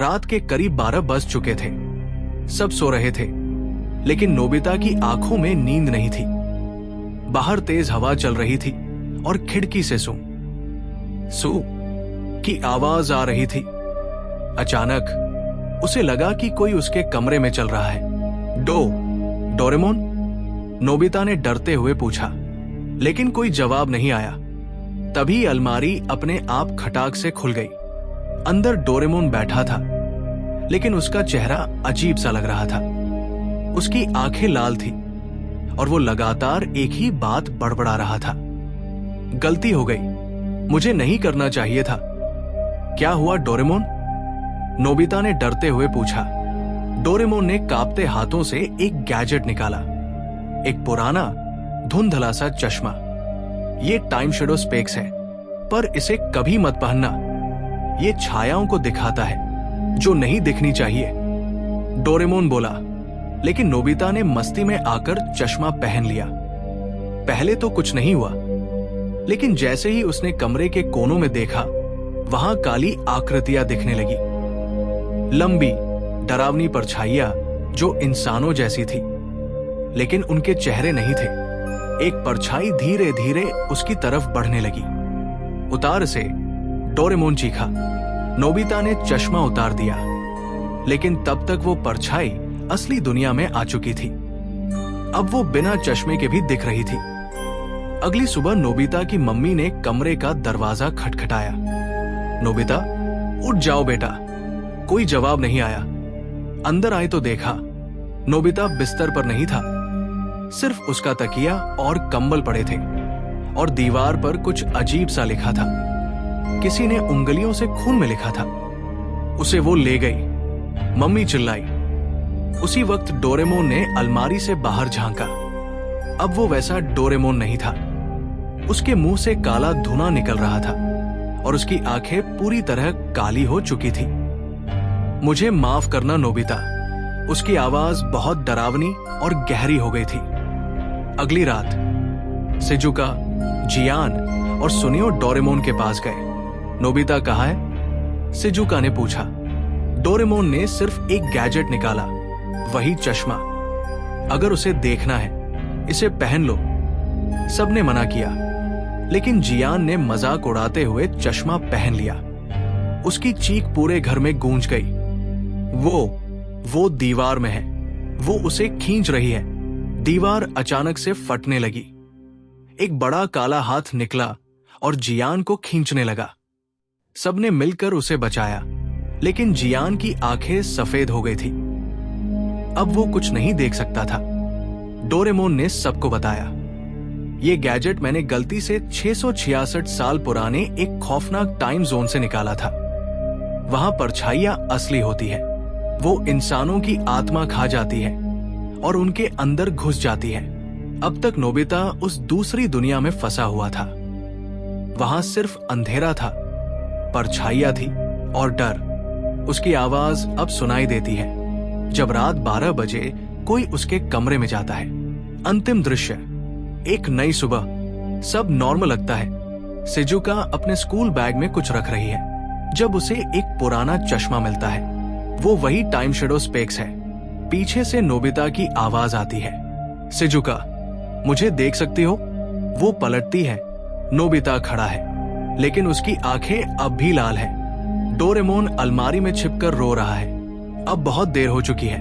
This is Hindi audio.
रात के करीब 12 बज चुके थे। सब सो रहे थे, लेकिन नोबिता की आंखों में नींद नहीं थी। बाहर तेज हवा चल रही थी और खिड़की से सू की आवाज आ रही थी। अचानक उसे लगा कि कोई उसके कमरे में चल रहा है। डोरेमोन? नोबिता ने डरते हुए पूछा, लेकिन कोई जवाब नहीं आया। तभी अलमारी अपने आप खटाक से खुल गई। अंदर डोरेमोन बैठा था, लेकिन उसका चेहरा अजीब सा लग रहा था। उसकी आंखें लाल थी और वो लगातार एक ही बात बड़बड़ा रहा था। गलती हो गई, मुझे नहीं करना चाहिए था। क्या हुआ डोरेमोन? नोबिता ने डरते हुए पूछा। डोरेमोन ने कांपते हाथों से एक गैजेट निकाला, एक पुराना धुंधला सा चश्मा। ये टाइम शैडो स्पेक्स है, पर इसे कभी मत पहनना। ये छायाओं को दिखाता है जो नहीं दिखनी चाहिए, डोरेमोन बोला। लेकिन नोबिता ने मस्ती में आकर चश्मा पहन लिया। पहले तो कुछ नहीं हुआ, लेकिन जैसे ही उसने कमरे के कोनों में देखा, वहां काली आकृतियां दिखने लगी। लंबी डरावनी परछाइयां जो इंसानों जैसी थी, लेकिन उनके चेहरे नहीं थे। एक परछाई धीरे धीरे उसकी तरफ बढ़ने लगी। उतार से, डोरेमोन चीखा। नोबिता ने चश्मा उतार दिया, लेकिन तब तक वो परछाई असली दुनिया में आ चुकी थी। अब वो बिना चश्मे के भी दिख रही थी। अगली सुबह नोबिता की मम्मी ने कमरे का दरवाजा खटखटाया। नोबिता, उठ जाओ बेटा। कोई जवाब नहीं आया। अंदर आए तो देखा, नोबिता बिस्तर पर नहीं था। सिर्फ उसका तकिया और कंबल पड़े थे, और दीवार पर कुछ अजीब सा लिखा था। किसी ने उंगलियों से खून में लिखा था। उसे वो ले गई। मम्मी चिल्लाई। उसी वक्त डोरेमोन ने अलमारी से बाहर झांका। अब वो वैसा डोरेमोन नहीं था। उसके मुंह से काला धुआं निकल रहा था और उसकी आंखें पूरी तरह काली हो चुकी थी। मुझे माफ करना नोबिता। उसकी आवाज बहुत डरावनी और गहरी हो गई थी। अगली रात सिजुका, जियान और सुनियो डोरेमोन के पास गए। नोबिता कहाँ है? सिजुका ने पूछा। डोरेमोन ने सिर्फ एक गैजेट निकाला, वही चश्मा। अगर उसे देखना है, इसे पहन लो। सबने मना किया, लेकिन जियान ने मजाक उड़ाते हुए चश्मा पहन लिया। उसकी चीख पूरे घर में गूंज गई। वो दीवार में है। वो उसे खींच रही है। दीवार अचानक से फटने लगी। एक बड़ा काला हाथ निकला और जियान को खींचने लगा। सबने मिलकर उसे बचाया, लेकिन जियान की आंखें सफेद हो गई थी। अब वो कुछ नहीं देख सकता था। डोरेमोन ने सबको बताया। ये गैजेट मैंने गलती से 666 साल पुराने एक खौफनाक टाइम जोन से निकाला था। वहां परछाइयां असली होती है। वो इंसानों की आत्मा खा जाती है और उनके अंदर घुस जाती है। अब तक नोबिता उस दूसरी दुनिया में फंसा हुआ था। वहां सिर्फ अंधेरा था, परछाइयां थी और डर। उसकी आवाज अब सुनाई देती है जब रात 12 बजे कोई उसके कमरे में जाता है। अंतिम दृश्य, एक नई सुबह। सब नॉर्मल लगता है। सिजुका अपने स्कूल बैग में कुछ रख रही है जब उसे एक पुराना चश्मा मिलता है। वो वही टाइम शैडो स्पेक्स है। पीछे से नोबिता की आवाज आती है, सिजुका, मुझे देख सकती हो? वो पलटती है। नोबिता खड़ा है, लेकिन उसकी आंखें अब भी लाल है। डोरेमोन अलमारी में छिपकर रो रहा है। अब बहुत देर हो चुकी है।